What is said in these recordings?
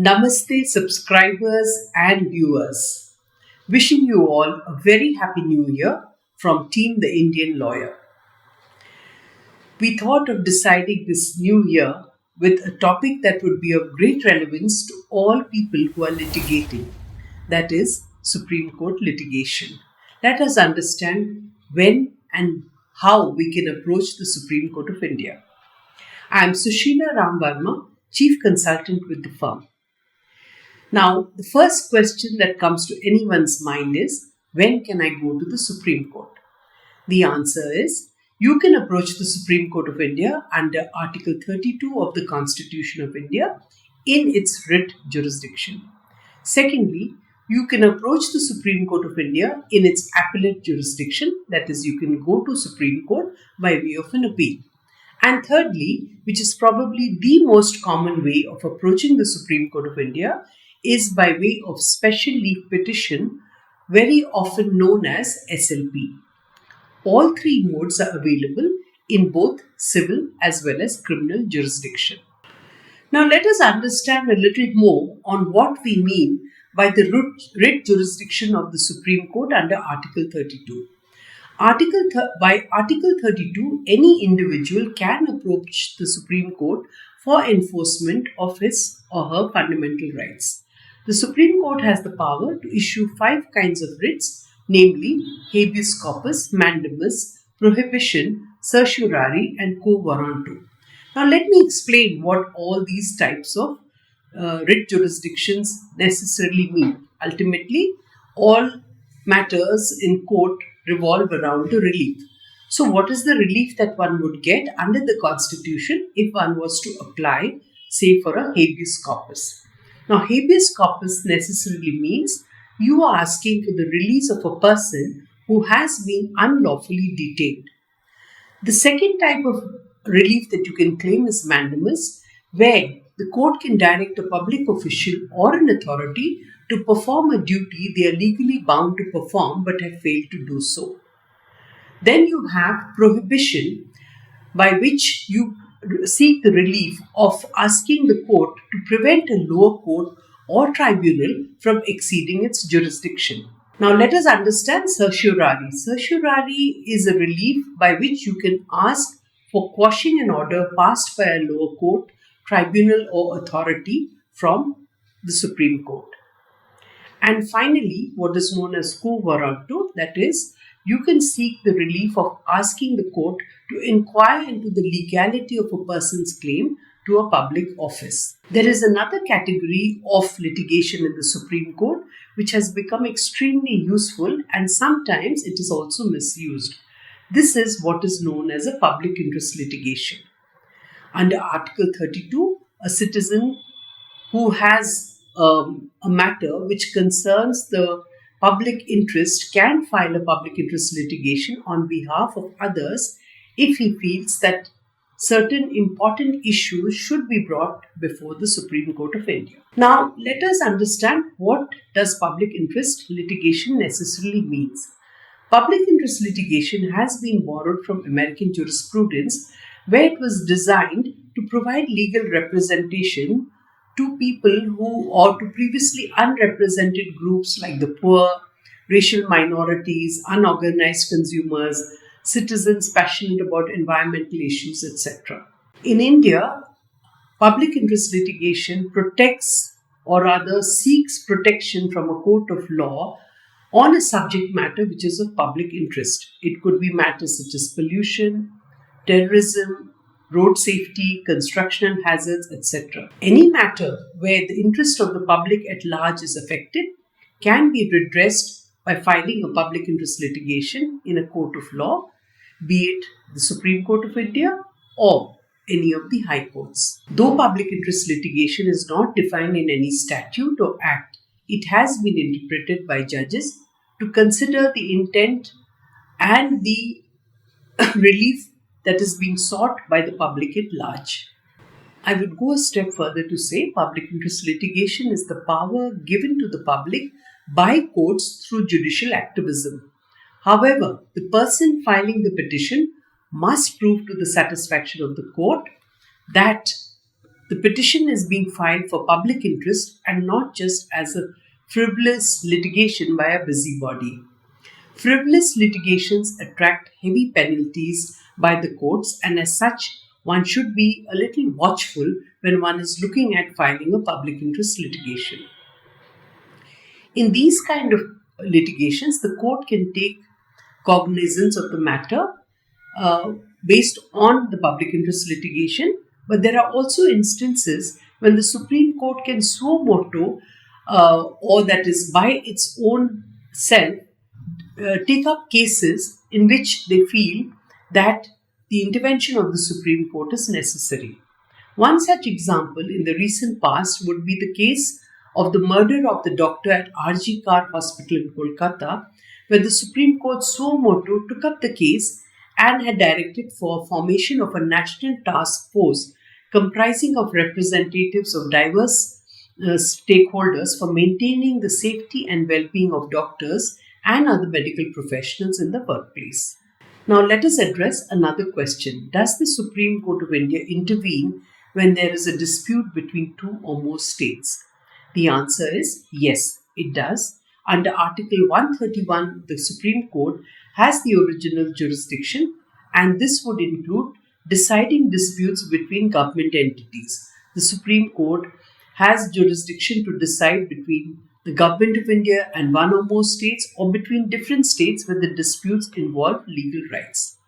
Namaste, subscribers and viewers. Wishing you all a very happy new year from Team The Indian Lawyer. We thought of deciding this new year with a topic that would be of great relevance to all people who are litigating, that is, Supreme Court litigation. Let us understand when and how we can approach the Supreme Court of India. I am Sushila Varma, Chief Consultant with the firm. Now, the first question that comes to anyone's mind is, when can I go to the Supreme Court? The answer is, you can approach the Supreme Court of India under Article 32 of the Constitution of India in its writ jurisdiction. Secondly, you can approach the Supreme Court of India in its appellate jurisdiction, that is, you can go to Supreme Court by way of an appeal. And thirdly, which is probably the most common way of approaching the Supreme Court of India, is by way of special leave petition, very often known as SLP. All three modes are available in both civil as well as criminal jurisdiction. Now let us understand a little more on what we mean by the writ jurisdiction of the Supreme Court under Article 32. By Article 32, any individual can approach the Supreme Court for enforcement of his or her fundamental rights. The Supreme Court has the power to issue 5 kinds of writs, namely habeas corpus, mandamus, prohibition, certiorari and quo warranto. Now let me explain what all these types of writ jurisdictions necessarily mean. Ultimately, all matters in court revolve around the relief. So what is the relief that one would get under the Constitution if one was to apply, say, for a habeas corpus? Now, habeas corpus necessarily means you are asking for the release of a person who has been unlawfully detained. The second type of relief that you can claim is mandamus, where the court can direct a public official or an authority to perform a duty they are legally bound to perform but have failed to do so. Then you have prohibition, by which you seek the relief of asking the court to prevent a lower court or tribunal from exceeding its jurisdiction. Now let us understand certiorari. Certiorari is a relief by which you can ask for quashing an order passed by a lower court, tribunal or authority from the Supreme Court. And finally, what is known as quo warranto, that is, you can seek the relief of asking the court to inquire into the legality of a person's claim to a public office. There is another category of litigation in the Supreme Court which has become extremely useful, and sometimes it is also misused. This is what is known as a public interest litigation. Under Article 32, a citizen who has a matter which concerns the public interest can file a public interest litigation on behalf of others if he feels that certain important issues should be brought before the Supreme Court of India. Now, let us understand what does public interest litigation necessarily means. Public interest litigation has been borrowed from American jurisprudence, where it was designed to provide legal representation to people or to previously unrepresented groups like the poor, racial minorities, unorganized consumers, citizens passionate about environmental issues, etc. In India, public interest litigation protects, or rather seeks protection from a court of law on a subject matter which is of public interest. It could be matters such as pollution, terrorism, road safety, construction and hazards, etc. Any matter where the interest of the public at large is affected can be redressed by filing a public interest litigation in a court of law, be it the Supreme Court of India or any of the high courts. Though public interest litigation is not defined in any statute or act, it has been interpreted by judges to consider the intent and the relief that is being sought by the public at large. I would go a step further to say public interest litigation is the power given to the public by courts through judicial activism. However, the person filing the petition must prove to the satisfaction of the court that The petition is being filed for public interest and not just as a frivolous litigation by a busybody. Frivolous litigations attract heavy penalties by the courts, and as such, one should be a little watchful when one is looking at filing a public interest litigation. In these kind of litigations, the court can take cognizance of the matter uh, based on the public interest litigation, but there are also instances when the Supreme Court can suo motu, or that is by its own self, take up cases in which they feel that the intervention of the Supreme Court is necessary. One such example in the recent past would be the case of the murder of the doctor at RG Kar Hospital in Kolkata, where the Supreme Court suo motu took up the case and had directed for formation of a national task force comprising of representatives of diverse stakeholders for maintaining the safety and well-being of doctors and other medical professionals in the workplace. Now let us address another question. Does the Supreme Court of India intervene when there is a dispute between two or more states? The answer is yes, it does. Under Article 131, the Supreme Court has the original jurisdiction, and this would include deciding disputes between government entities. The Supreme Court has jurisdiction to decide between the Government of India and one or more states, or between different states where the disputes involve legal rights.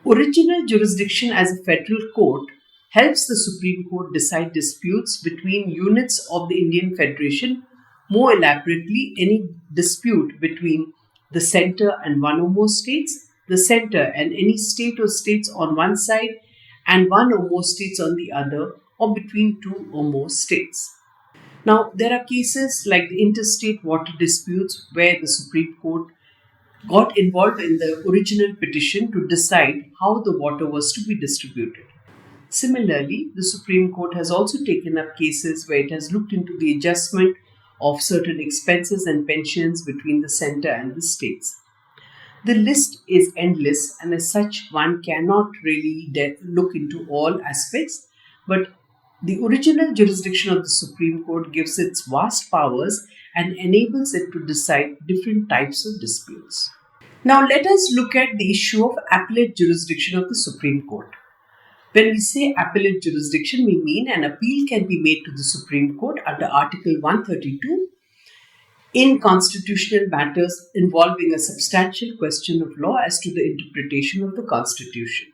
Original jurisdiction as a federal court helps the Supreme Court decide disputes between units of the Indian Federation. More elaborately, any dispute between the centre and one or more states, the centre and any state or states on one side, and one or more states on the other, or between two or more states. Now, there are cases like the interstate water disputes where the Supreme Court got involved in the original petition to decide how the water was to be distributed. Similarly, the Supreme Court has also taken up cases where it has looked into the adjustment of certain expenses and pensions between the centre and the states. The list is endless, and as such, one cannot really look into all aspects, but the original jurisdiction of the Supreme Court gives its vast powers and enables it to decide different types of disputes. Now let us look at the issue of appellate jurisdiction of the Supreme Court. When we say appellate jurisdiction, we mean an appeal can be made to the Supreme Court under Article 132 in constitutional matters involving a substantial question of law as to the interpretation of the Constitution.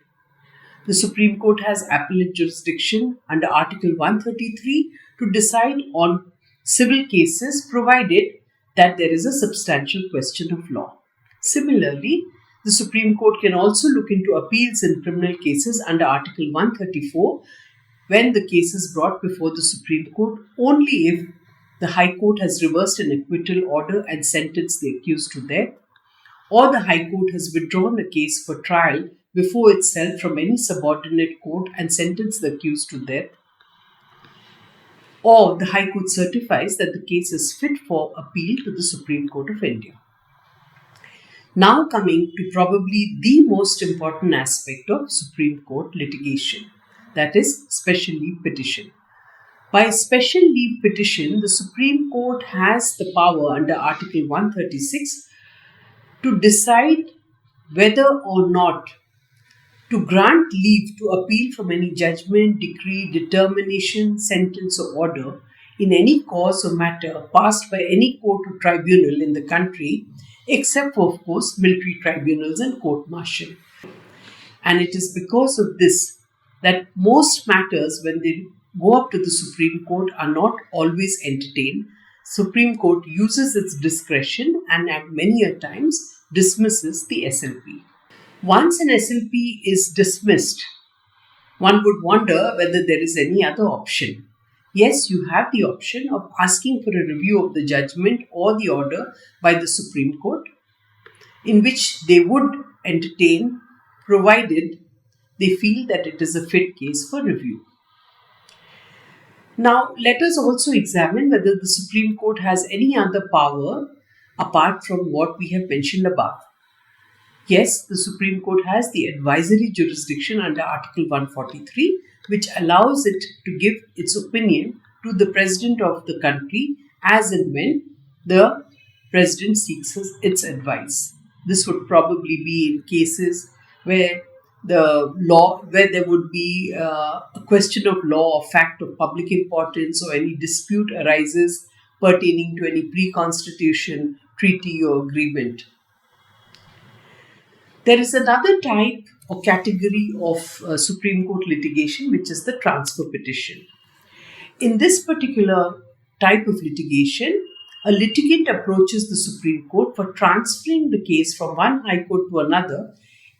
The Supreme Court has appellate jurisdiction under Article 133 to decide on civil cases provided that there is a substantial question of law. Similarly, the Supreme Court can also look into appeals in criminal cases under Article 134 when the case is brought before the Supreme Court only if the High Court has reversed an acquittal order and sentenced the accused to death, or the High Court has withdrawn a case for trial before itself from any subordinate court and sentenced the accused to death, or the High Court certifies that the case is fit for appeal to the Supreme Court of India. Now coming to probably the most important aspect of Supreme Court litigation, that is special leave petition. By special leave petition, the Supreme Court has the power under Article 136 to decide whether or not to grant leave to appeal from any judgment, decree, determination, sentence or order in any cause or matter passed by any court or tribunal in the country, except for, of course, military tribunals and court-martial. And it is because of this that most matters, when they go up to the Supreme Court, are not always entertained. Supreme Court uses its discretion and at many a times dismisses the SLP. Once an SLP is dismissed, one would wonder whether there is any other option. Yes, you have the option of asking for a review of the judgment or the order by the Supreme Court, in which they would entertain, provided they feel that it is a fit case for review. Now, let us also examine whether the Supreme Court has any other power apart from what we have mentioned above. Yes, the Supreme Court has the advisory jurisdiction under Article 143. which allows it to give its opinion to the president of the country as and when the president seeks its advice. This would probably be in cases where where there would be a question of law or fact of public importance, or any dispute arises pertaining to any pre-constitution treaty or agreement. There is another type or category of Supreme Court litigation, which is the transfer petition. In this particular type of litigation, a litigant approaches the Supreme Court for transferring the case from one High Court to another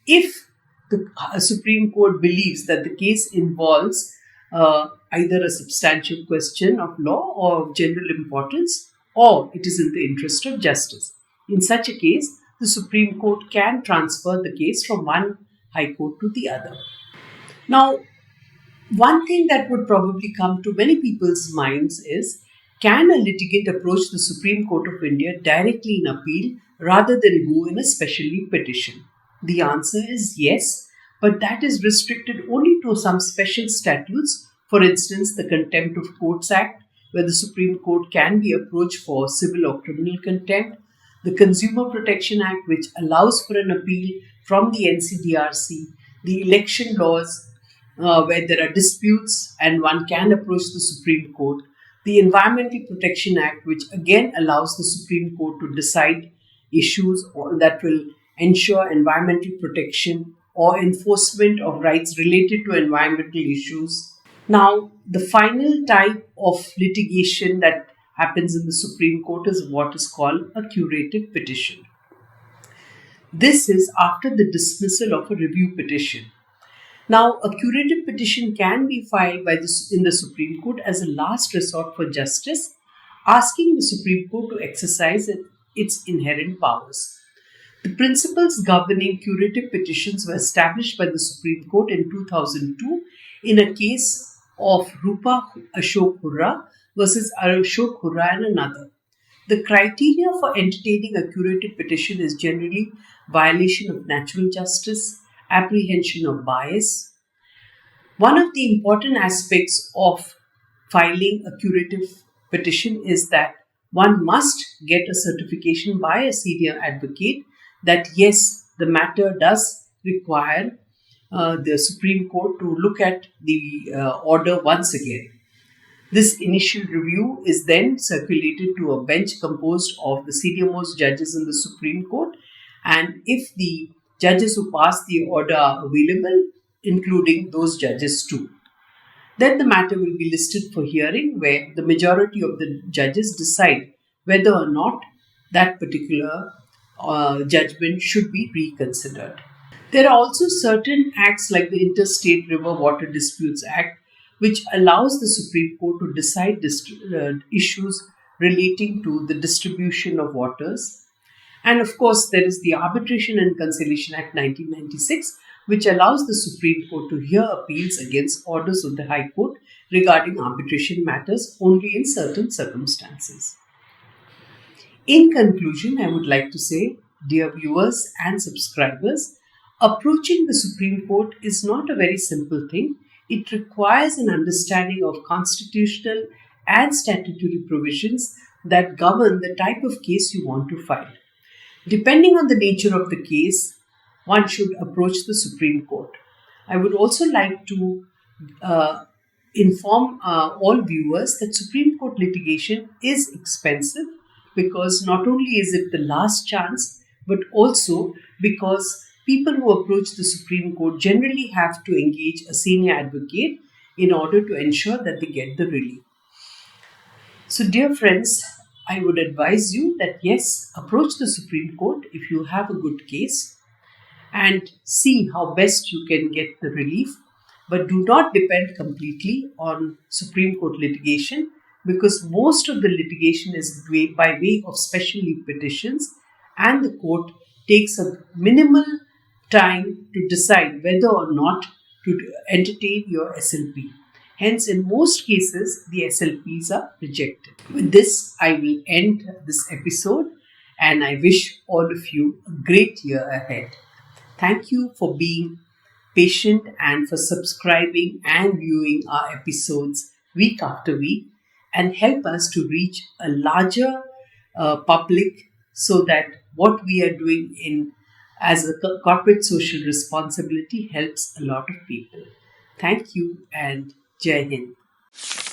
if the Supreme Court believes that the case involves either a substantial question of law or of general importance, or it is in the interest of justice. In such a case, the Supreme Court can transfer the case from one High Court to the other. Now, one thing that would probably come to many people's minds is, can a litigant approach the Supreme Court of India directly in appeal rather than go in a special leave petition? The answer is yes, but that is restricted only to some special statutes. For instance, the Contempt of Courts Act, where the Supreme Court can be approached for civil or criminal contempt, the Consumer Protection Act, which allows for an appeal from the NCDRC, the election laws, where there are disputes and one can approach the Supreme Court, the Environmental Protection Act, which again allows the Supreme Court to decide issues that will ensure environmental protection or enforcement of rights related to environmental issues. Now, the final type of litigation that happens in the Supreme Court is what is called a curative petition. This is after the dismissal of a review petition. Now, a curative petition can be filed in the Supreme Court as a last resort for justice, asking the Supreme Court to exercise its inherent powers. The principles governing curative petitions were established by the Supreme Court in 2002 in a case of Rupa Ashok Hurra versus Ashok Hurra and another. The criteria for entertaining a curative petition is generally violation of natural justice, apprehension of bias. One of the important aspects of filing a curative petition is that one must get a certification by a senior advocate that yes, the matter does require the Supreme Court to look at the order once again. This initial review is then circulated to a bench composed of the senior-most judges in the Supreme Court, and if the judges who pass the order are available, including those judges too, then the matter will be listed for hearing, where the majority of the judges decide whether or not that particular judgment should be reconsidered. There are also certain acts like the Interstate River Water Disputes Act, which allows the Supreme Court to decide issues relating to the distribution of waters. And of course, there is the Arbitration and Conciliation Act 1996, which allows the Supreme Court to hear appeals against orders of the High Court regarding arbitration matters only in certain circumstances. In conclusion, I would like to say, dear viewers and subscribers, approaching the Supreme Court is not a very simple thing. It requires an understanding of constitutional and statutory provisions that govern the type of case you want to file. Depending on the nature of the case, one should approach the Supreme Court. I would also like to inform all viewers that Supreme Court litigation is expensive, because not only is it the last chance, but also because people who approach the Supreme Court generally have to engage a senior advocate in order to ensure that they get the relief. So, dear friends, I would advise you that yes, approach the Supreme Court if you have a good case and see how best you can get the relief, but do not depend completely on Supreme Court litigation, because most of the litigation is by way of special leave petitions, and the court takes a minimal time to decide whether or not to entertain your SLP. Hence, in most cases, the SLPs are rejected. With this, I will end this episode, and I wish all of you a great year ahead. Thank you for being patient and for subscribing and viewing our episodes week after week and help us to reach a larger public so that what we are doing in as a corporate social responsibility helps a lot of people. Thank you and Jai Hind.